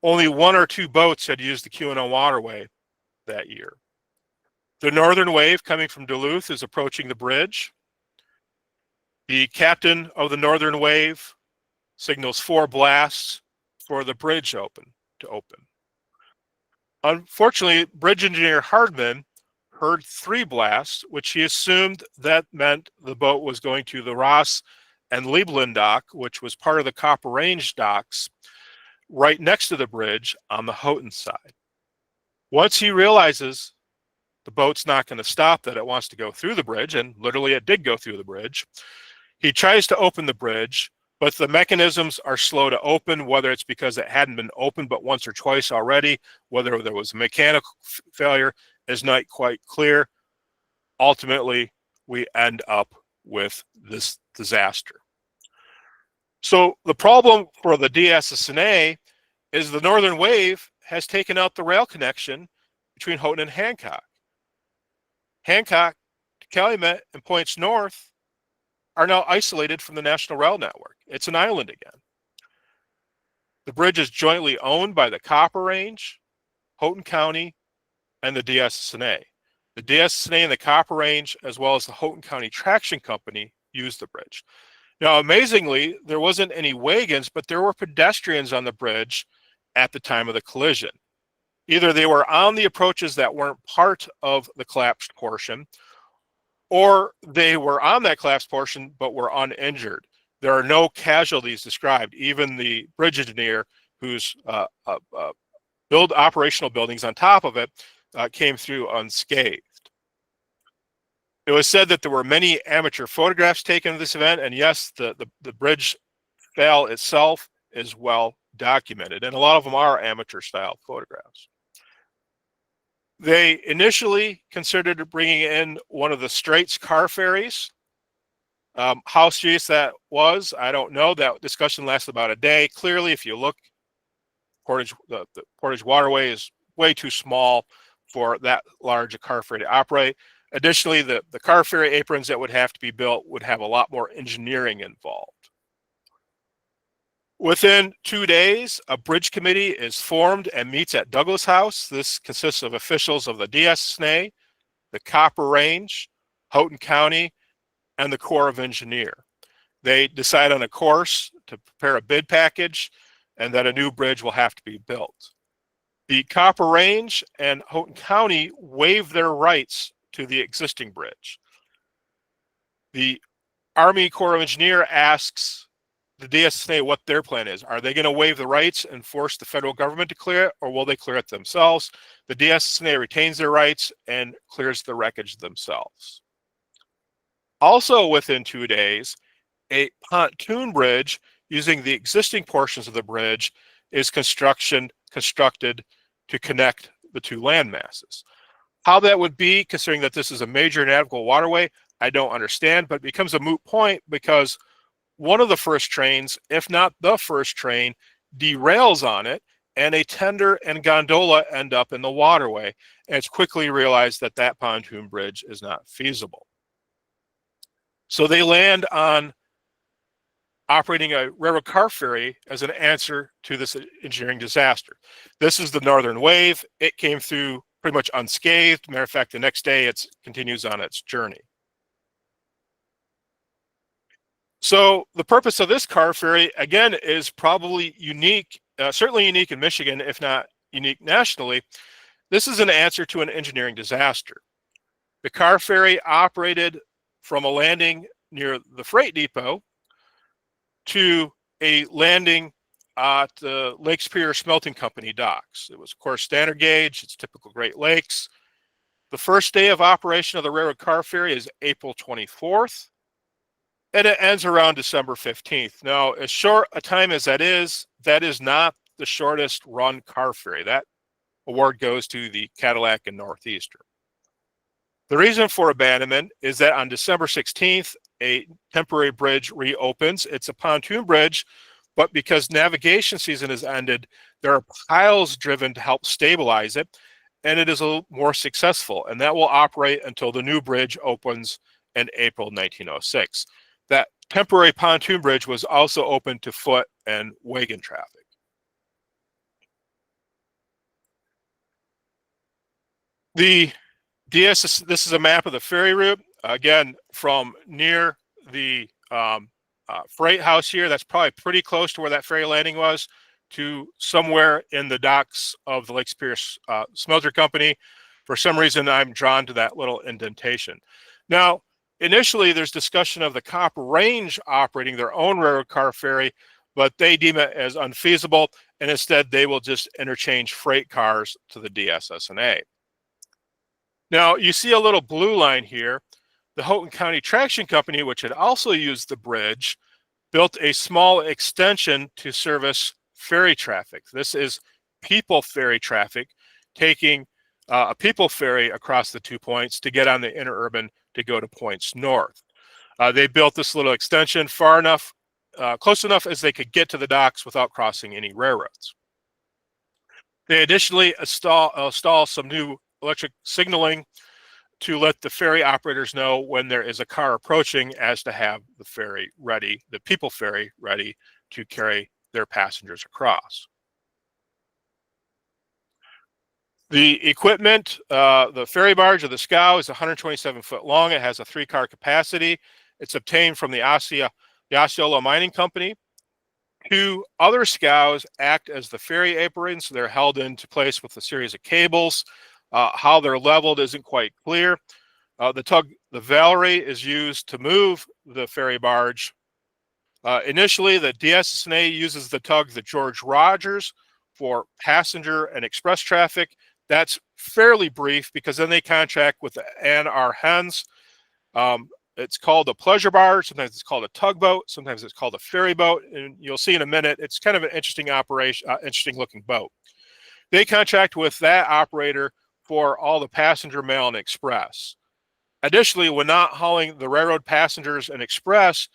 Only one or two boats had used the Keweenaw waterway that year. The northern wave coming from Duluth is approaching the bridge. The captain of the northern wave signals 4 blasts for the bridge to open. Unfortunately, bridge engineer Hardman heard 3 blasts, which he assumed that meant the boat was going to the Ross and Liebland dock, which was part of the Copper Range docks right next to the bridge on the Houghton side. Once he realizes the boat's not going to stop, that it wants to go through the bridge, and literally it did go through the bridge, he tries to open the bridge, but the mechanisms are slow to open, whether it's because it hadn't been opened but once or twice already, whether there was a mechanical failure is not quite clear. Ultimately, we end up with this disaster. So the problem for the DSSNA is the northern wave has taken out the rail connection between Houghton and Hancock. Hancock to Calumet and points north are now isolated from the National Rail Network. It's an island again. The bridge is jointly owned by the Copper Range, Houghton County, and the DSSNA. The DSSNA and the Copper Range, as well as the Houghton County Traction Company, use the bridge. Now, amazingly, there wasn't any wagons, but there were pedestrians on the bridge at the time of the collision. Either they were on the approaches that weren't part of the collapsed portion, or they were on that collapsed portion but were uninjured. There are no casualties described. Even the bridge engineer, who's build operational buildings on top of it, came through unscathed. It was said that there were many amateur photographs taken of this event, and yes, the bridge fail itself is well documented, and a lot of them are amateur style photographs. They initially considered bringing in one of the Straits car ferries. How serious that was, I don't know. That discussion lasted about a day. Clearly, if you look, the Portage Waterway is way too small for that large a car ferry to operate. Additionally, the car ferry aprons that would have to be built would have a lot more engineering involved. Within 2 days, a bridge committee is formed and meets at Douglas House. This consists of officials of the DSNA, the Copper Range, Houghton County, and the Corps of Engineers. They decide on a course to prepare a bid package and that a new bridge will have to be built. The Copper Range and Houghton County waive their rights to the existing bridge. The Army Corps of Engineers asks the DSNA what their plan is. Are they going to waive the rights and force the federal government to clear it, or will they clear it themselves? The DSNA retains their rights and clears the wreckage themselves. Also within 2 days, a pontoon bridge using the existing portions of the bridge is constructed to connect the two land masses. How that would be, considering that this is a major navigable waterway, I don't understand, but it becomes a moot point because one of the first trains, if not the first train, derails on it, and a tender and gondola end up in the waterway, and it's quickly realized that that pontoon bridge is not feasible. So they land on operating a railroad car ferry as an answer to this engineering disaster. This is the Northern Wave. It came through pretty much unscathed. Matter of fact, the next day it continues on its journey. So the purpose of this car ferry, again, is probably unique, certainly unique in Michigan, if not unique nationally. This is an answer to an engineering disaster. The car ferry operated from a landing near the freight depot to a landing at the Lake Superior Smelting Company docks. It was, of course, standard gauge. It's typical Great Lakes. The first day of operation of the railroad car ferry is April 24th. And it ends around December 15th. Now, as short a time as that is not the shortest run car ferry. That award goes to the Cadillac and Northeastern. The reason for abandonment is that on December 16th, a temporary bridge reopens. It's a pontoon bridge, but because navigation season has ended, there are piles driven to help stabilize it, and it is a little more successful, and that will operate until the new bridge opens in April 1906. That temporary pontoon bridge was also open to foot and wagon traffic. This is a map of the ferry route. Again, from near the freight house here, that's probably pretty close to where that ferry landing was, to somewhere in the docks of the Lake Superior Smelter Company. For some reason, I'm drawn to that little indentation. Now, initially, there's discussion of the Copper Range operating their own railroad car ferry, but they deem it as unfeasible, and instead they will just interchange freight cars to the DSSNA. Now, you see a little blue line here. The Houghton County Traction Company, which had also used the bridge, built a small extension to service ferry traffic. This is people ferry traffic, taking a people ferry across the 2 points to get on the interurban to go to points north. They built this little extension far enough, close enough as they could get to the docks without crossing any railroads. They additionally install some new electric signaling to let the ferry operators know when there is a car approaching, as to have the ferry ready, the people ferry ready to carry their passengers across. The equipment, the ferry barge or the scow is 127 foot long. It has a 3-car capacity. It's obtained from the Osceola Mining Company. 2 other scows act as the ferry aprons. They're held into place with a series of cables. How they're leveled isn't quite clear. The tug, the Valerie, is used to move the ferry barge. Initially, the DSNA uses the tug, the George Rogers, for passenger and express traffic. That's fairly brief because then they contract with the Ann R. Hens. It's called a pleasure barge. Sometimes it's called a tugboat. Sometimes it's called a ferry boat. And you'll see in a minute, it's kind of an interesting operation, interesting looking boat. They contract with that operator for all the passenger mail and express. Additionally, when not hauling the railroad passengers and express,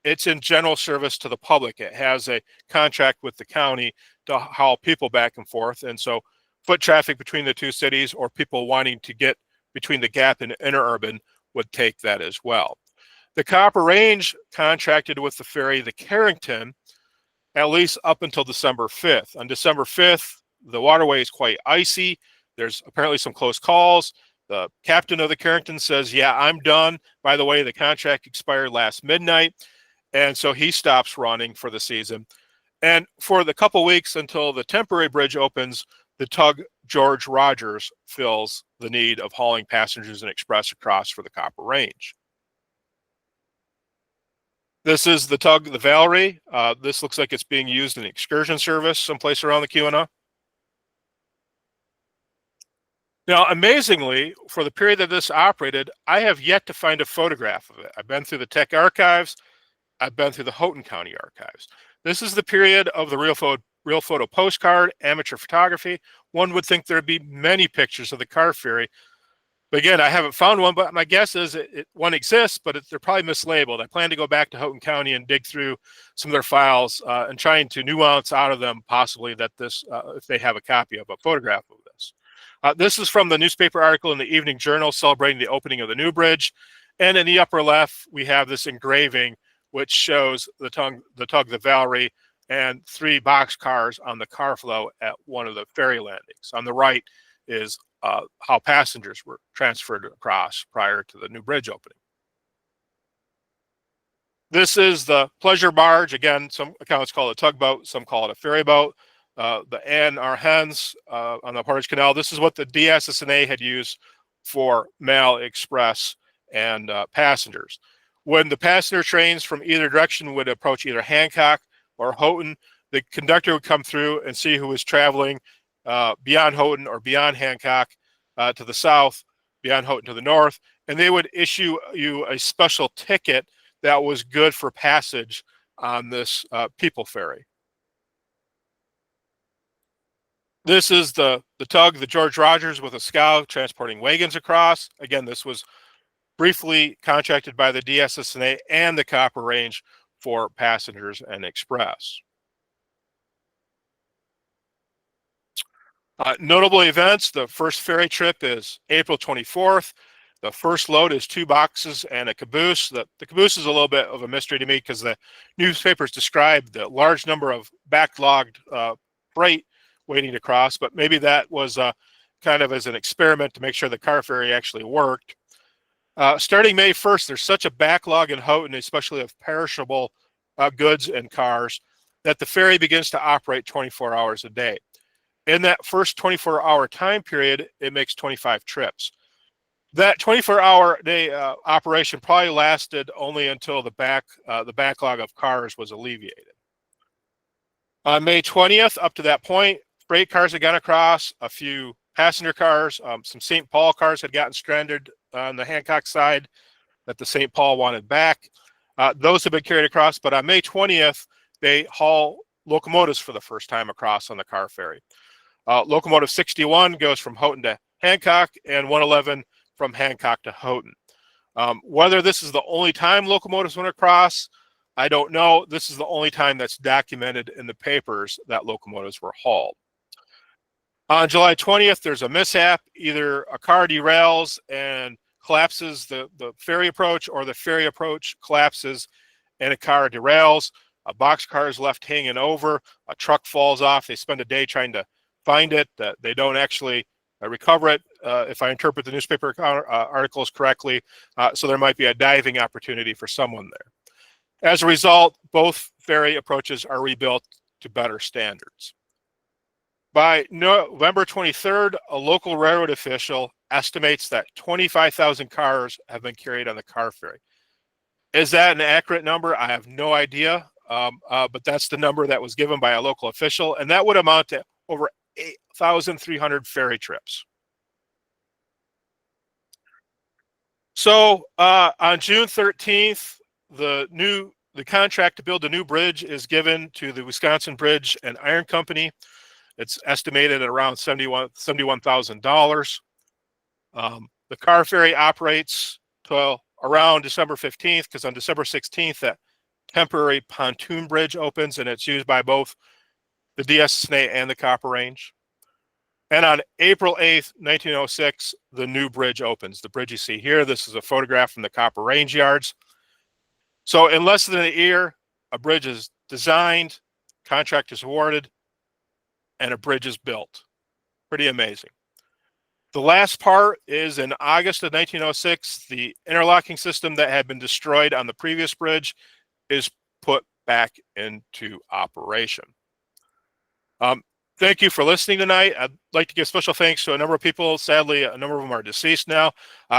it's in general service to the public. It has a contract with the county to haul people back and forth. And so foot traffic between the two cities or people wanting to get between the gap and interurban would take that as well. The Copper Range contracted with the ferry, the Carrington, at least up until December 5th. On December 5th, the waterway is quite icy. There's apparently some close calls. The captain of the Carrington says, yeah, I'm done. By the way, the contract expired last midnight. And so he stops running for the season. And for the couple weeks until the temporary bridge opens, the tug George Rogers fills the need of hauling passengers and express across for the Copper Range. This is the tug, the Valerie. This looks like it's being used in excursion service someplace around the Keweenaw. Now, amazingly, for the period that this operated, I have yet to find a photograph of it. I've been through the Tech archives. I've been through the Houghton County archives. This is the period of the real photo postcard, amateur photography. One would think there'd be many pictures of the car ferry. But again, I haven't found one, but my guess is one exists, but they're probably mislabeled. I plan to go back to Houghton County and dig through some of their files and trying to nuance out of them possibly that this, if they have a copy of a photograph of this. This is from the newspaper article in the Evening Journal celebrating the opening of the new bridge. And in the upper left, we have this engraving which shows the tug, the Valerie, and 3 box cars on the car flow at one of the ferry landings. On the right is how passengers were transferred across prior to the new bridge opening. This is the pleasure barge. Again, some accounts call it a tugboat, some call it a ferry boat. The Anne R. Hens on the Portage Canal. This is what the DSSNA had used for mail, express, and passengers. When the passenger trains from either direction would approach either Hancock or Houghton, the conductor would come through and see who was traveling beyond Houghton or beyond Hancock to the south, beyond Houghton to the north, and they would issue you a special ticket that was good for passage on this people ferry. This is the tug, the George Rogers, with a scow transporting wagons across. Again, this was briefly contracted by the DSSNA and the Copper Range for passengers and express. Notable events, the first ferry trip is April 24th. The first load is 2 boxes and a caboose. The caboose is a little bit of a mystery to me because the newspapers describe the large number of backlogged freight waiting to cross, but maybe that was kind of as an experiment to make sure the car ferry actually worked. Starting May 1st, there's such a backlog in Houghton, especially of perishable goods and cars, that the ferry begins to operate 24 hours a day. In that first 24-hour time period, it makes 25 trips. That 24-hour day operation probably lasted only until the backlog of cars was alleviated. On May 20th, up to that point, freight cars had gone across, a few passenger cars, some St. Paul cars had gotten stranded on the Hancock side that the St. Paul wanted back. Those have been carried across, but on May 20th, they haul locomotives for the first time across on the car ferry. Locomotive 61 goes from Houghton to Hancock, and 111 from Hancock to Houghton. Whether this is the only time locomotives went across, I don't know. This is the only time that's documented in the papers that locomotives were hauled. On July 20th, there's a mishap. Either a car derails and collapses the ferry approach, or the ferry approach collapses and a car derails. A boxcar is left hanging over. A truck falls off. They spend a day trying to find it. They don't actually recover it, if I interpret the newspaper articles correctly. So there might be a diving opportunity for someone there. As a result, both ferry approaches are rebuilt to better standards. By November 23rd, a local railroad official estimates that 25,000 cars have been carried on the car ferry. Is that an accurate number? I have no idea, but that's the number that was given by a local official, and that would amount to over 8,300 ferry trips. So on June 13th, the contract to build a new bridge is given to the Wisconsin Bridge and Iron Company. It's estimated at around $71,000. The car ferry operates till around December 15th, because on December 16th, that temporary pontoon bridge opens, and it's used by both the DSNA and the Copper Range. And on April 8th, 1906, the new bridge opens. The bridge you see here, this is a photograph from the Copper Range yards. So in less than a year, a bridge is designed, contract is awarded, and a bridge is built. Pretty amazing. The last part is in August of 1906, the interlocking system that had been destroyed on the previous bridge is put back into operation. Thank you for listening tonight. I'd like to give special thanks to a number of people. Sadly, a number of them are deceased now.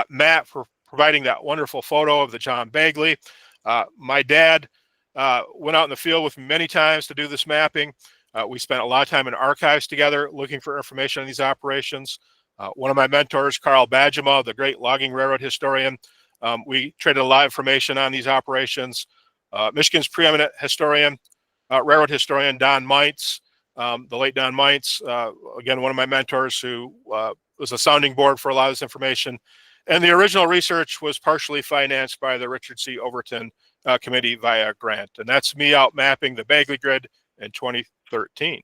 Matt for providing that wonderful photo of the John Bagley. My dad went out in the field with me many times to do this mapping. We spent a lot of time in archives together looking for information on these operations. One of my mentors, Carl Bajema, the great logging railroad historian, we traded a lot of information on these operations. Michigan's preeminent historian, railroad historian, Don Meitz, the late Don Meitz, again, one of my mentors who was a sounding board for a lot of this information. And the original research was partially financed by the Richard C. Overton Committee via grant. And that's me out mapping the Bagley grid in 2013.